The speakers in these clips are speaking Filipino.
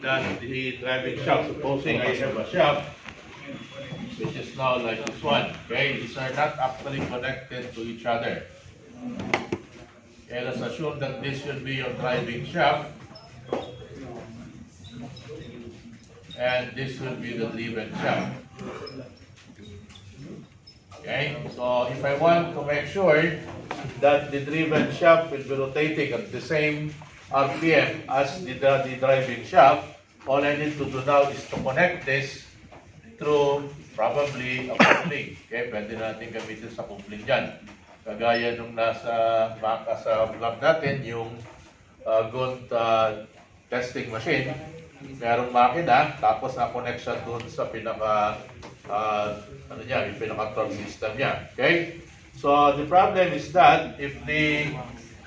that the driving shaft, supposing I have a shaft, which is now like this one, okay? These are not actually connected to each other. Okay, let's assume that this will be your driving shaft, and this will be the driven shaft. Okay, so if I want to make sure that the driven shaft will be rotating at the same RPM as the driving shaft, all I need to do now is to connect this through probably a coupling. Okay, pwede natin gamitin sa coupling dyan. Kagaya nung nasa vlog natin, yung GUNT testing machine, merong makina, tapos na-connect siya dun sa pinaka yung pinaka-torque system niya. Okay? So, the problem is that if the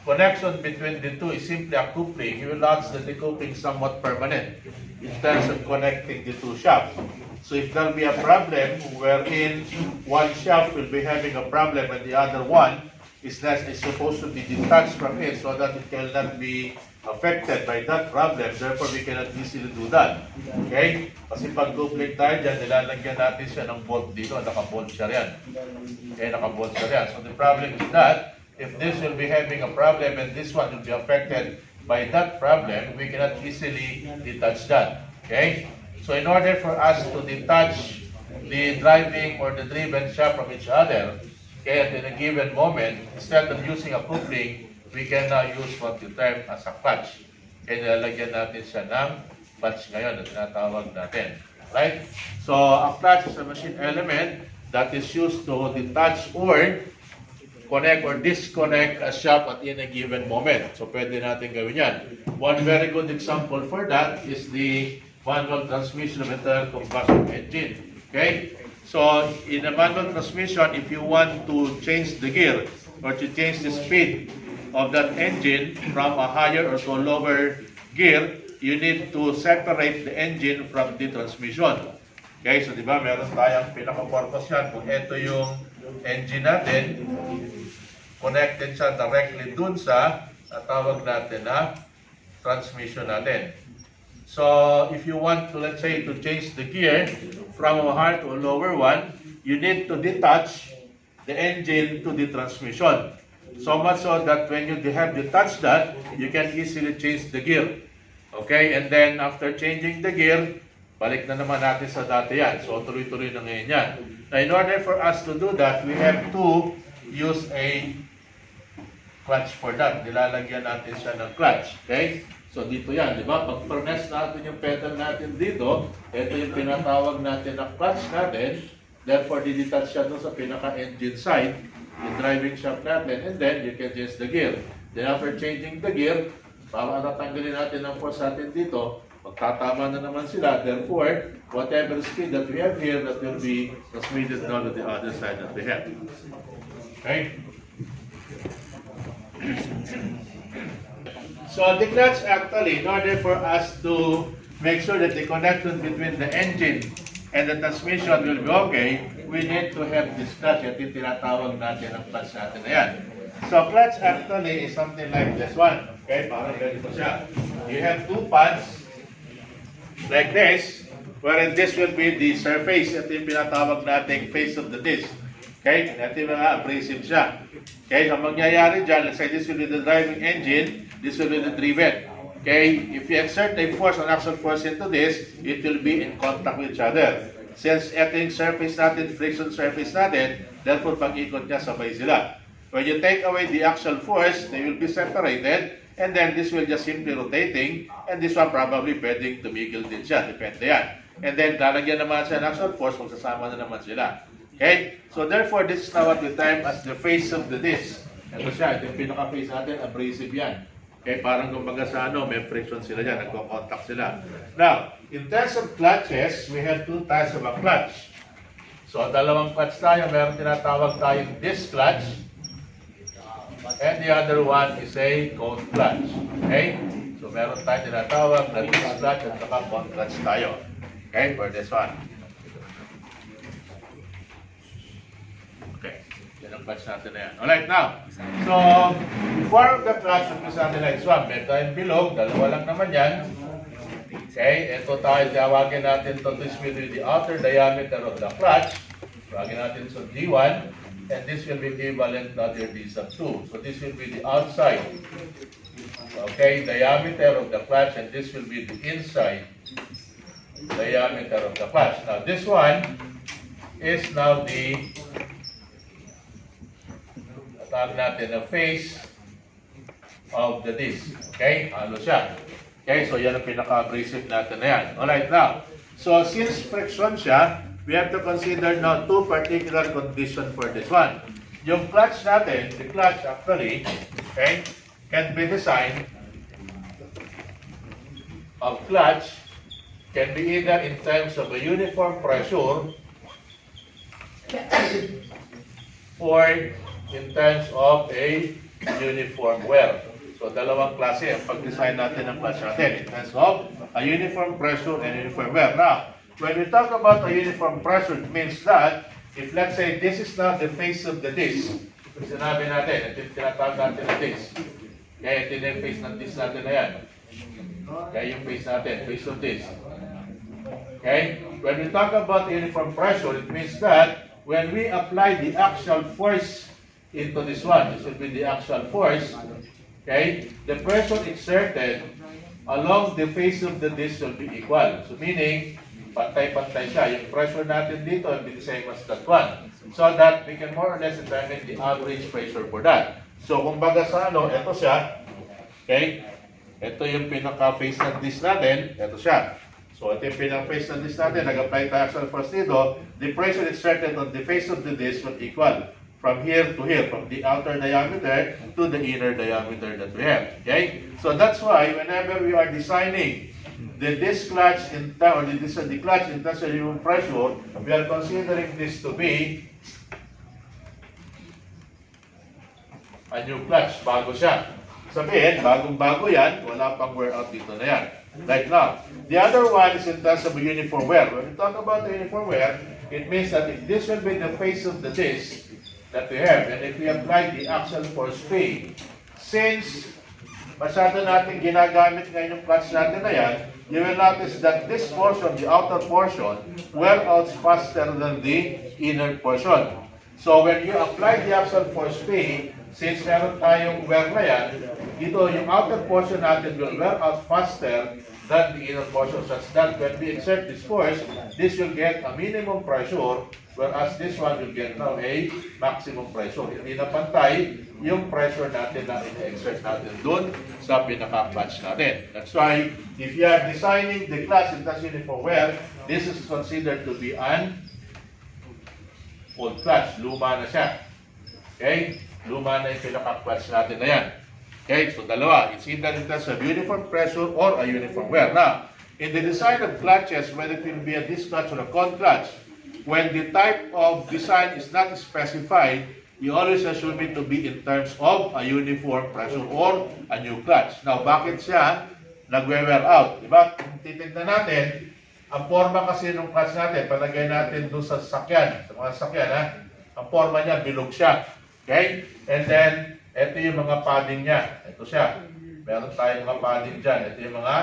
connection between the two is simply a coupling, you will notice that the coupling is somewhat permanent in terms of connecting the two shafts. So, if there will be a problem wherein one shaft will be having a problem and the other one is supposed to be detached from it so that it cannot be affected by that problem, therefore we cannot easily do that. Okay? Kasi pag coupling tayo dyan, nilalagyan natin siya ng bolt dito, naka-bolt siya yan. Okay, naka-bolt siya yan. So the problem is that, if this will be having a problem and this one will be affected by that problem, we cannot easily detach that. Okay? So in order for us to detach the driving or the driven shaft from each other, okay, at a given moment, instead of using a coupling, we can now use what we term as a clutch. Kaya nilalagyan natin siya ng clutch ngayon na tinatawag natin. Right? So, a clutch is a machine element that is used to detach or connect or disconnect a shaft at any given moment. So, pwede natin gawin yan. One very good example for that is the manual transmission of internal combustion engine. Okay? So, in a manual transmission, if you want to change the gear or to change the speed of that engine from a higher or to a lower gear, you need to separate the engine from the transmission. Okay, so di ba meron tayong pinaka-purpose yan. Kung ito yung engine natin, connected siya directly dun sa tawag natin na transmission natin. So, if you want to, let's say, to change the gear from a higher to a lower one, you need to detach the engine to the transmission. So much so that when you have detached that, you can easily change the gear. Okay? And then, after changing the gear, balik na naman natin sa dati yan. So, tuloy-tuloy na ngayon yan. Now, in order for us to do that, we have to use a clutch for that. Nilalagyan natin siya ng clutch. Okay? So, dito yan. Di ba? Pag press natin yung pedal natin dito, ito yung pinatawag natin na clutch natin. Therefore, didetach siya doon sa pinaka-engine side, yung driving shaft natin, and then you can change the gear. Then after changing the gear, para natanggalin natin ang force natin dito, magtatama na naman sila. Therefore, whatever speed that we have here, that will be transmitted down to the other side that we have. Okay? So the clutch actually, in order for us to make sure that the connection between the engine and the transmission will be okay, we need to have this clutch. Ito yung tinatawag natin ang clutch natin na yan. So clutch actually is something like this one. Okay, parang ganito siya. You have two pads like this, wherein this will be the surface. Ito yung pinatawag natin face of the disc. Okay, ito yung mga abrasive siya. Okay, ang mangyayari dyan, let's say this will be the driving engine, this will be the driven. Okay, if you exert a force, an action force into this, it will be in contact with each other. Since ito yung surface natin, friction surface natin, therefore pag-ikot niya, sabay sila. When you take away the axial force, they will be separated, and then this will just simply rotating, and this one probably pwedeng tumigil din siya, depende yan. And then, lalagyan naman siya ng axial force, magsasama na naman sila. Okay? So therefore, this is now what we term as the face of the disc. Ito siya, ito yung pinaka-face natin, abrasive yan. Okay, parang kumbaga sa may friction sila dyan, nagko-contact sila. Now, in terms of clutches, we have two types of a clutch. So, dalawang clutch tayo. Meron tinatawag tayong disc clutch. And the other one is a cone clutch. Okay? So, meron tayong tinatawag na disc clutch at saka cone clutch tayo. Okay, for this one. Okay. Yan ang clutch natin na yan. Alright, now. So, before the clutch, umpisa natin like swap. Beta and bilog, dalawa lang naman yan. Okay, ito tayo, tawagin natin to, this will be the outer diameter of the clutch. Tawagin natin so D1, and this will be equivalent to other D sub 2. So this will be the outside, okay, diameter of the clutch, and this will be the inside diameter of the clutch. Now this one is now the, tawag natin, the face of the disc. Okay, halo siya. Okay, so yan ang pinaka-abrasive natin na yan. Alright, now, so since friction siya, we have to consider now two particular conditions for this one. Yung clutch natin, the clutch actually, okay, can be designed of clutch can be either in terms of a uniform pressure or in terms of a uniform wear. So, dalawang klase ang pag-design natin ng clutch natin in terms of a uniform pressure and uniform wear. Now, when we talk about a uniform pressure, it means that if let's say this is now the face of the disc, sinabi natin, ito yung tinatawag natin na disc. Kaya ito yung face ng disc natin na yan. Kaya yung face natin, face of disc. Okay? When we talk about uniform pressure, it means that when we apply the actual force into this one, this will be the actual force. Okay, the pressure exerted along the face of the disc will be equal. So meaning, pantay-pantay siya. Yung pressure natin dito will be the same as that one. So that we can more or less determine the average pressure for that. So kumbaga sa ano, ito siya. Okay, ito yung pinaka-face ng disc natin. Ito siya. So ito yung pinaka-face ng disc natin. Nag-apply tayo sa force dito. The pressure exerted on the face of the disc will equal from here to here, from the outer diameter to the inner diameter that we have. Okay? So that's why whenever we are designing the disc clutch in or the clutch in terms of uniform pressure, we are considering this to be a new clutch. Bago siya. Sabihin, bagong-bago yan, wala pang wear out dito na yan. Like now. The other one is in terms of uniform wear. When we talk about the uniform wear, it means that if this will be the face of the disc that we have, and if we apply the axial force P, since masyado natin ginagamit ngayon yung clutch natin na yan, you will notice that this portion, the outer portion, wear out faster than the inner portion. So when you apply the axial force P, since meron tayong wear na yan, dito yung outer portion natin will wear out faster than the inner portion, such that when we exert this force, this will get a minimum pressure, whereas this one will get now a maximum pressure. Hindi na pantay yung pressure natin na i-exert natin dun sa pinaka-clutch natin. That's why, if you are designing the clutch in that uniform wear, this is considered to be an old clutch. Luma na siya. Okay? Luma na yung pinaka-clutch natin na yan. Okay, so dalawa. It's either in terms of uniform pressure or a uniform wear. Now, in the design of clutches, whether it will be a disc clutch or a con clutch, when the type of design is not specified, you always assume it to be in terms of a uniform pressure or a new clutch. Now, bakit siya nagwe-wear out? Diba? Kung titignan natin, ang forma kasi ng clutch natin, palagay natin doon sa sasakyan, sa mga sasakyan, ha? Ang forma niya, bilog siya. Okay? And then, ito yung mga padding niya. Ito siya. Meron tayong mga padding dyan. Ito yung mga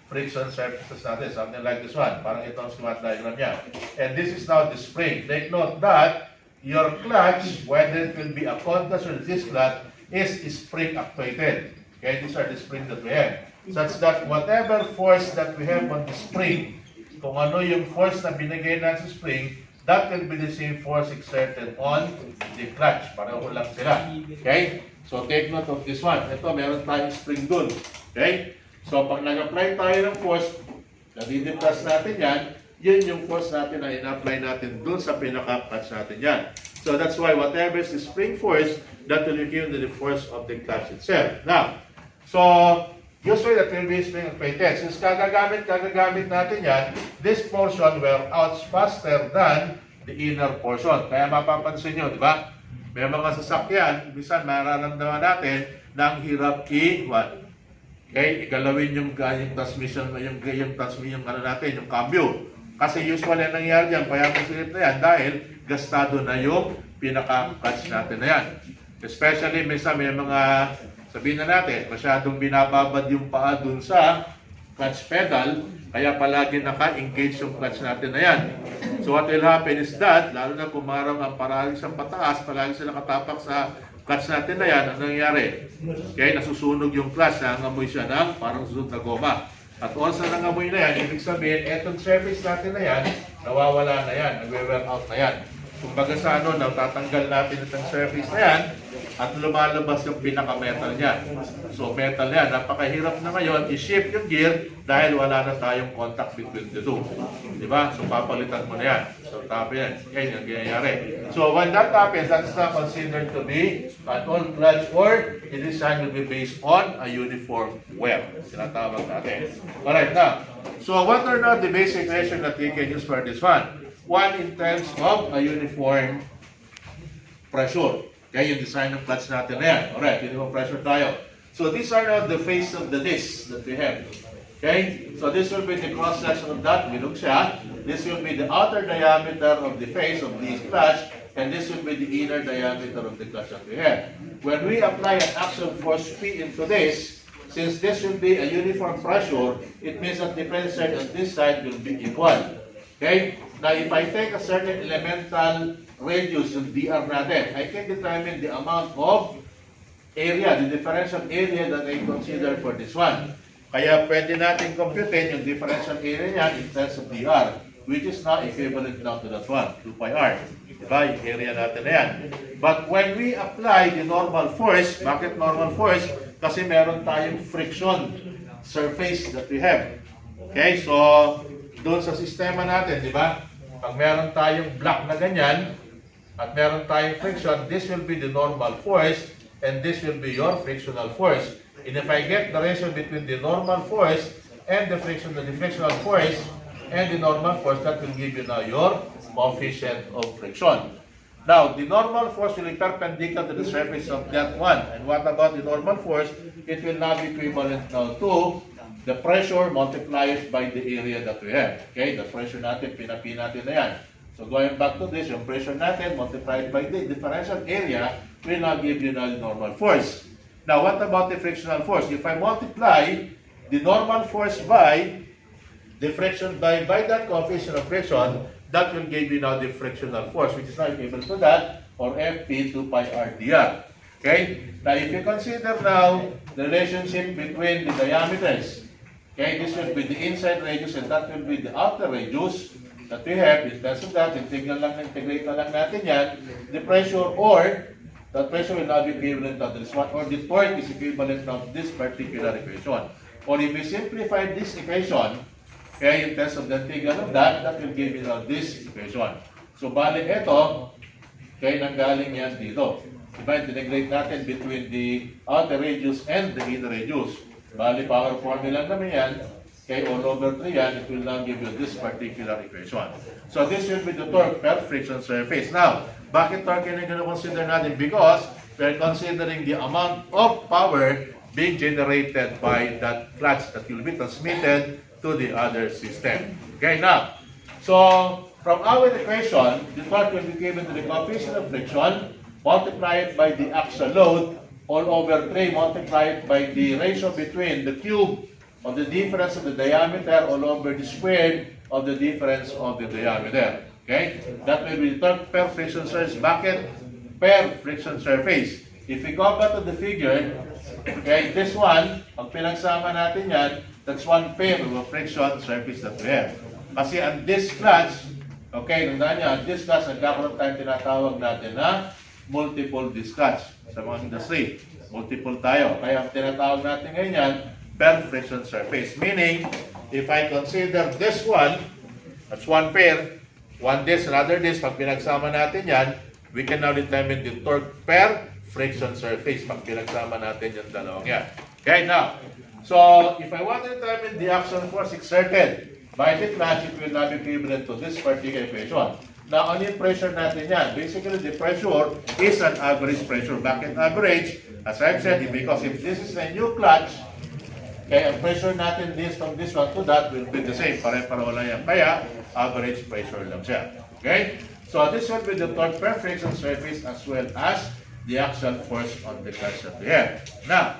friction surfaces natin. Something like this one. Parang ito ang schematic diagram niya. And this is now the spring. Take note that your clutch, whether it will be a contact or this clutch, is spring actuated. Okay? These are the springs that we have. Such that whatever force that we have on the spring, kung ano yung force na binigay natin sa spring, that will be the same force exerted on the clutch. Pareho lang sila. Okay? So, take note of this one. Ito, meron tayong spring dun. Okay? So, pag nag-apply tayo ng force, nadidepress natin yan, yun yung force natin na in-apply natin dun sa pinaka-clutch natin yan. So, that's why whatever is the spring force, that will be given to the force of the clutch itself. Now, so, usually that will be spring actuated. Since kagagamit natin yan, this portion wear out faster than the inner portion. Kaya mapapansin nyo, di ba? May mga sasakyan, bisan mararamdaman natin na ang hirap okay, igalawin yung transmission, yung ano natin, yung cambio. Kasi usually ang nangyayari dyan, payapang silip na yan dahil gastado na yung pinaka-clutch natin na yan. Especially may mga, sabihin na natin, masyadong binababad yung paa dun sa clutch pedal, Kaya palagi naka-engage yung clutch natin na yan. So what will happen is that, lalo na kung marang ang paralis ang pataas, palagi sila nakatapak sa clutch natin na yan, ano nangyayari? Okay, nasusunog yung clutch, nangangamoy siya ng parang susunod na goma. At once na nangamoy na yan, ibig sabihin, etong surface natin na yan, nawawala na yan, nagwe-wear out na yan. Kung baga sa ano, natatanggal natin itong surface na yan, at lumalabas yung pinaka-metal niya. So metal yan, napakahirap na ngayon i-shift yung gear dahil wala na tayong contact between the two. Diba? So papalitan mo na yan. So tapos yan. Yan yung ginayari. So when that happens, that's not considered to be an old clutch or the design will be based on a uniform wear. Sinatawag natin. Alright, now. So what are now the basic equation that we can use for this one? One in terms of a uniform pressure. Okay, yung design ng clutch natin na yan. Alright, uniform pressure tayo. So these are now the face of the disc that we have. Okay, so this will be the cross section of that. Bilog siya. This will be the outer diameter of the face of this clutch, and this will be the inner diameter of the clutch that we have. When we apply an axial force P into this, since this will be a uniform pressure, it means that the pressure on this side will be equal. Okay, now if I take a certain elemental radius yung dr natin, I can determine the amount of area, the differential area that I consider for this one. Kaya pwede natin computein yung differential area niya in terms of dr, which is now equivalent now to that one, 2 pi r. Diba? Yung area natin na yan. But when we apply the normal force, bakit normal force? Kasi meron tayong friction surface that we have. Okay, so doon sa sistema natin, di ba? Pag meron tayong block na ganyan, at meron tayong friction, this will be the normal force, and this will be your frictional force. And if I get the ratio between the normal force and the frictional force and the normal force, that will give you now your coefficient of friction. Now, the normal force will be perpendicular to the surface of that one. And what about the normal force? It will now be equivalent now to the pressure multiplied by the area that we have. Okay, the pressure natin, pinapi natin na yan. So going back to this, yung pressure natin multiplied by the differential area will now give you the normal force. Now, what about the frictional force? If I multiply the normal force by the friction by that coefficient of friction, that will give you now the frictional force, which is now equal to that, or Fp 2 pi r dr. Okay? Now, if you consider now the relationship between the diameters, okay, this will be the inside radius and that will be the outer radius that we have. In terms of that, integrate na lang natin yan. The pressure or the pressure will now be equivalent to this one, or the torque is equivalent to this particular equation. Or if we simplify this equation, okay, in terms of the integral of that, that will give you now this equation. So, balik ito, okay, nanggaling yan dito. Diba, integrate natin between the outer radius and the inner radius. Bali, power formula naman yan. Okay, all over 3 yan, it will now give you this particular equation. So this will be the torque per friction surface. Now, bakit torque yung consider natin? Because we're considering the amount of power being generated by that clutch that will be transmitted to the other system. Okay, now, so from our equation, the torque will be given to the coefficient of friction multiplied by the axial load all over 3 multiplied by the ratio between the cube of the difference of the diameter all over the square of the difference of the diameter. Okay? That will be the torque per friction surface. Bakit per friction surface? If we go back to the figure, okay, this one, pag pinagsama natin yan, that's one pair of a friction surface that we have. Kasi ang disc clutch, okay, nandaan niya, ang disc clutch, nagkakaroon tayong tinatawag natin na multiple disc clutch sa mga industry. Multiple tayo. Kaya ang tinatawag natin ngayon yan, per friction surface. Meaning, if I consider this one, that's one pair, one disc, another disc, pag pinagsama natin yan, we can now determine the torque per friction surface pag pinagsama natin yung dalawang yan. Okay, now, so if I want to determine the action force exerted by the clutch, it will now be equivalent to this particular equation. Now, ano yung pressure natin yan? Basically, the pressure is an average pressure. Bakit average? As I've said, because if this is a new clutch, okay, ang pressure natin this from this one to that will be the same. Pare-pareho lang yan. Kaya, average pressure lang siya. Okay? So, this will be the torque per friction surface as well as the axial force on the clutch that we have. Now,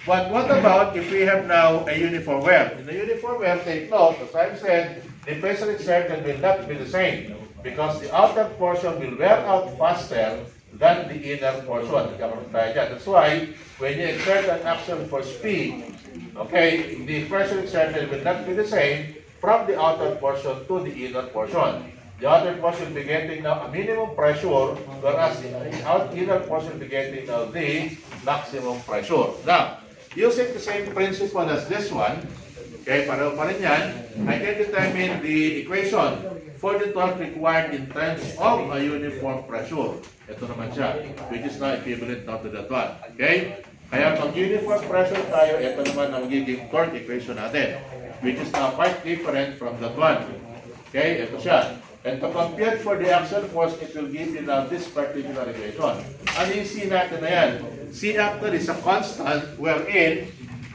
But what about if we have now a uniform wear? In the uniform wear, take note, as I've said, the pressure exerted will not be the same because the outer portion will wear out faster than the inner portion. That's why when you exert an action for speed, okay, the pressure exerted will not be the same from the outer portion to the inner portion. The outer portion will be getting now a minimum pressure, whereas the inner portion will be getting now the maximum pressure. Now, using the same principle as this one, okay, pareho pa rin yan, I can determine the equation for the torque required in terms of a uniform pressure. Ito naman siya, which is now equivalent now to that one. Okay? Kaya pag uniform pressure tayo, ito naman ang giging torque equation natin, which is now quite different from that one. Okay? Ito siya. And to compute for the axial force, it will give you now this particular equation. Ano yung C natin na yan? C actually is a constant wherein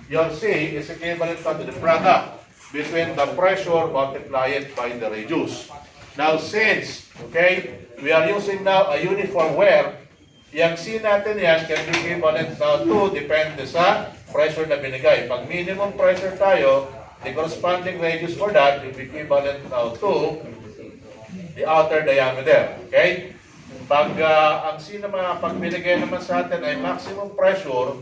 your C is equivalent to the product between the pressure multiplied by the radius. Now since, okay, we are using now a uniform wear, yung C natin yan can be equivalent now to depende sa pressure na binigay. Pag minimum pressure tayo, the corresponding radius for that will be equivalent now to the outer diameter. Okay? Pag ang C naman, pag binigay naman sa atin ay maximum pressure,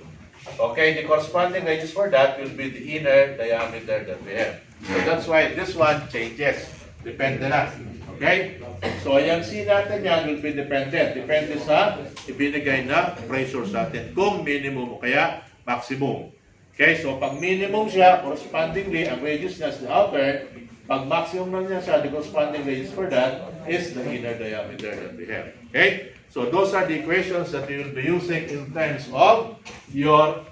okay, the corresponding radius for that will be the inner diameter that we have. So that's why this one changes. Depende na. Okay? So yung C natin yan will be dependent. Depende sa ibinigay na pressure sa atin. Kung minimum o kaya maximum. Okay? So pag minimum siya, correspondingly, ang radius niya is the outer. Pag maximum na niya siya, the corresponding radius for that is the inner diameter that we have. Okay? So those are the equations that we will be using in terms of your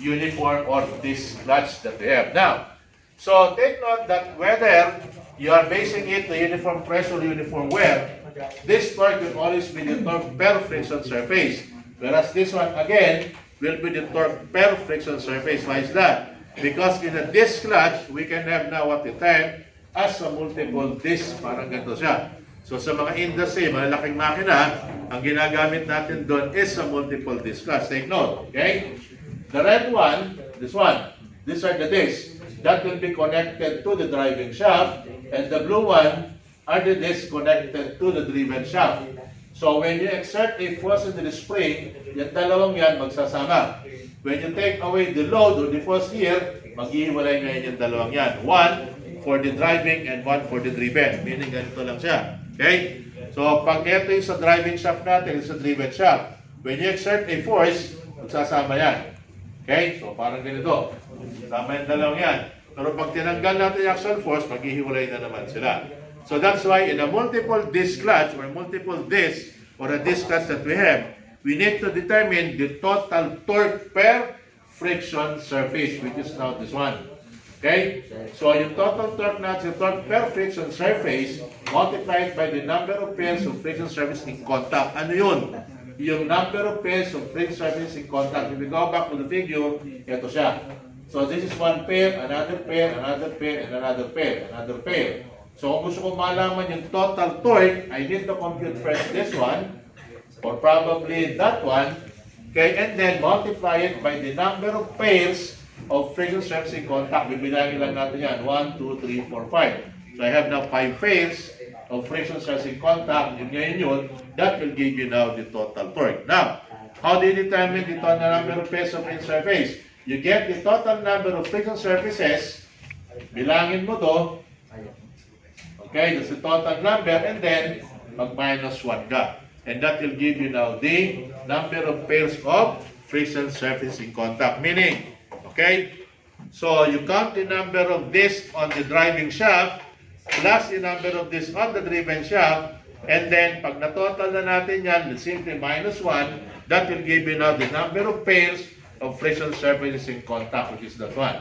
uniform or this clutch that we have. Now, so take note that whether you are basing it the uniform pressure, uniform wear, this torque will always be the torque per friction surface. Whereas this one, again, will be the torque per friction surface. Why is that? Because in a disc clutch, we can have now what we term as a multiple disc. Parang ganito siya. So sa mga industry, malalaking makina, ang ginagamit natin doon is a multiple disc clutch. Take note, okay? The red one, this one, these are the discs. That will be connected to the driving shaft, and the blue one are the discs connected to the driven shaft. So when you exert a force into the spring, yung dalawang yan magsasama. When you take away the load or the force here, maghihiwalay ngayon yung dalawang yan. One for the driving and one for the driven. Meaning ganito lang siya. Okay? So pag ito yung sa driving shaft natin, yung sa driven shaft, when you exert a force, magsasama yan. Okay? So parang ganito. Sama yung dalawang yan. Pero pag tinanggal natin yung axial force, maghihiwalay na naman sila. So that's why in a multiple disc clutch or multiple disc or a disc clutch that we have, we need to determine the total torque per friction surface, which is now this one. Okay? So yung total torque natin, torque per friction surface, multiplied by the number of pairs of friction surface in contact. Ano yun? Yung number of pairs of friction surface in contact. If we go back to the figure, ito siya. So this is one pair, another pair, another pair, and another pair, another pair. So kung gusto ko malaman yung total torque, I need to compute first this one, or probably that one, okay, and then multiply it by the number of pairs of friction surface in contact. Bibilangin lang natin yan, 1, 2, 3, 4, 5. So I have now 5 pairs of friction surface in contact. Yun ngayon yun, that will give you now the total torque. Now, how do you determine the total number of pairs of friction surface? You get the total number of friction surfaces, bilangin mo to, okay, that's the total number, and then mag-minus 1 ka. And that will give you now the number of pairs of friction surface in contact. Meaning, okay, so you count the number of discs on the driving shaft plus the number of discs on the driven shaft, and then pag na-total na natin yan, simply minus 1, that will give you now the number of pairs of friction surfaces in contact, which is that one.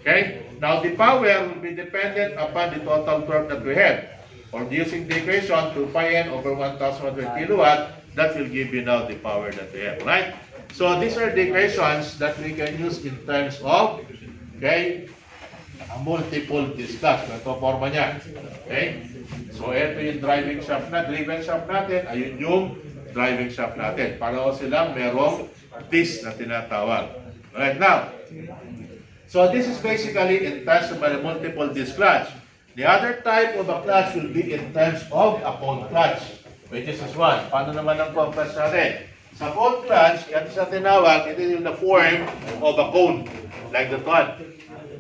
Okay? Now, the power will be dependent upon the total torque that we have. Or using the equation, 2 pi n over 1,100 kilowatt, that will give you now the power that we have. Right? So, these are the equations that we can use in terms of, okay, a multiple disc clutch. Ito forma niya. Okay? So, ito yung driving shaft na, driven shaft natin, ayun yung driving shaft natin. Para silang merong disc na tinatawag. Right now, so this is basically in terms of a multiple disc clutch. The other type of a clutch will be in terms of a cone clutch, which is this one. Paano naman ang cone clutch natin? Sa cone clutch, yan sa tinawag, ito yung the form of a cone, like that one.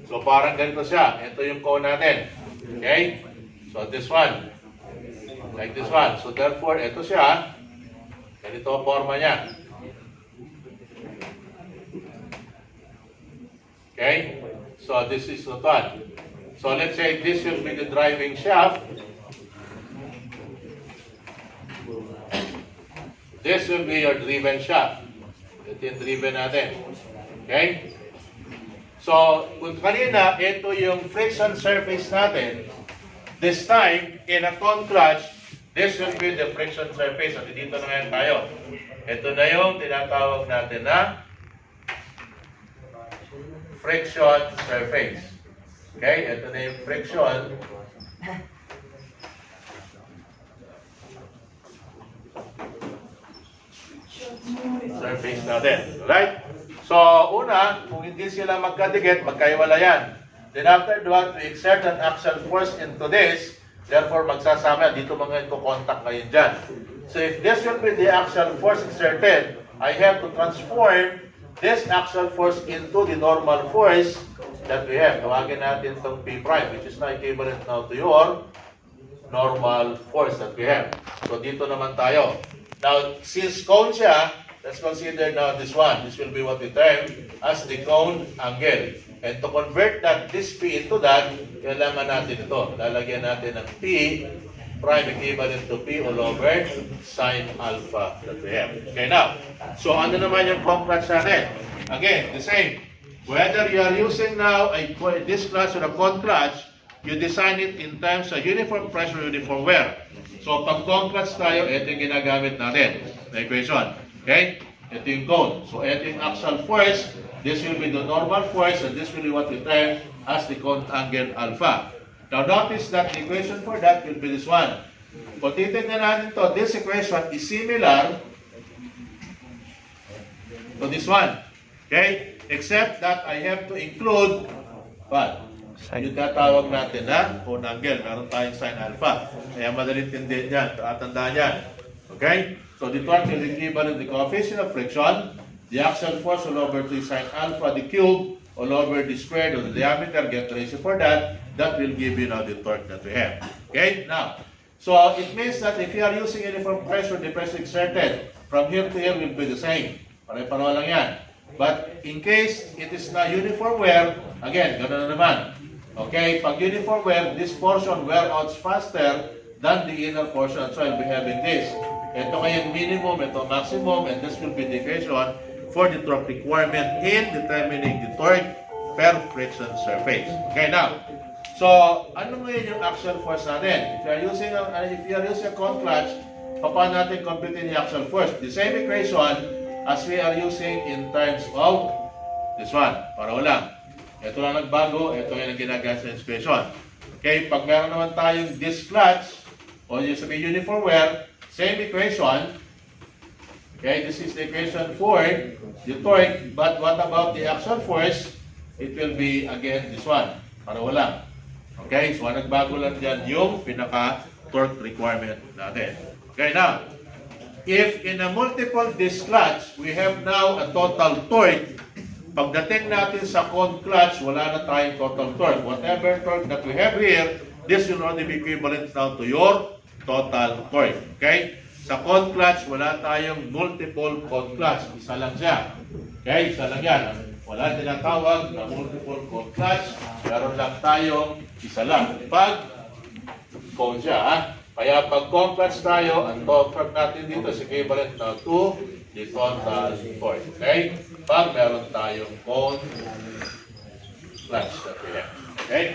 So parang ganito siya. Ito yung cone natin. Okay? So this one, like this one. So therefore, ito siya. Ganito ang forma niya. Okay? So this is the one. So let's say this will be the driving shaft. This will be your driven shaft. Ito yung driven natin. Okay? So, kung kanina, ito yung friction surface natin. This time, in a cone clutch, this will be the friction surface. At dito na ngayon tayo. Ito na yung tinatawag natin na friction surface. Okay? Ito na yung friction surface natin. Right? So, una, kung hindi sila magkadikit, magkaiwala yan. Then after that, we exert an axial force into this. Therefore, magsasama. Dito mga ito contact ngayon dyan. So, if this will be the axial force exerted, I have to transform this axial force into the normal force that we have. Tawagin natin itong P prime, which is now equivalent now to your normal force that we have. So, dito naman tayo. Now, since cone siya, let's consider now this one. This will be what we term as the cone angle. And to convert that this P into that, kailangan natin ito. Lalagyan natin ng P prime equivalent to P all over sine alpha that we have. Okay, now, so ano naman yung cone clutch natin? Again, the same. Whether you are using now this clutch or a cone clutch, you design it in terms of uniform pressure, uniform wear. So, pag cone clutch tayo, ito yung ginagamit natin na equation. Okay? Ito yung cone. So, ito yung axial force. This will be the normal force, and this will be what we term as the cone angle alpha. Now, notice that the equation for that will be this one. Kung titignan natin to, this equation is similar to this one. Okay? Except that I have to include what? Yung tatawag natin na cone angle. Meron tayong sine alpha. Kaya madaling tindihin yan. Tatandaan yan. Okay? So the torque is equivalent to the coefficient of friction, the axial force all over 3 sine alpha, the cube, all over the square of the diameter. Get the ratio for that. That will give you now the torque that we have. Okay? Now, so it means that if you are using uniform pressure, the pressure exerted from here to here will be the same. Pare-pareho lang yan. But in case it is not uniform wear, again, gano'n na naman. Okay? Pag uniform wear, this portion wear out faster than the inner portion. So I'll be having this. Ito kayong minimum, ito maximum, and this will be the equation for the torque requirement in determining the torque per friction surface. Okay, now, so ano ngayon yung axial force natin? If you are using a cone clutch, paano natin computing the axial force? The same equation as we are using in terms of this one. Para lang. Ito lang nagbago, ito yung ginagamit sa equation. Okay, pag meron naman tayong disc clutch, o yung sabi uniform wear, same equation. Okay, this is the equation for the torque. But what about the axial force? It will be, again, this one. Pareho lang. Okay, so nagbago lang dyan yung pinaka-torque requirement natin. Okay, now, if in a multiple disc clutch, we have now a total torque. Pagdating natin sa cone clutch, wala na tayong total torque. Whatever torque that we have here, this will only be equivalent now to your total torque. Okay? Sa cone clutch, wala tayong multiple cone clutch. Isa lang siya. Okay? Isa lang yan. Wala tinatawag na multiple cone clutch. Meron lang tayong isa lang. Pag cone siya, ha? Kaya pag cone clutch tayo, ang torque natin dito is equivalent now to the total torque. Okay? Pag meron tayong cone clutch that we have. Okay?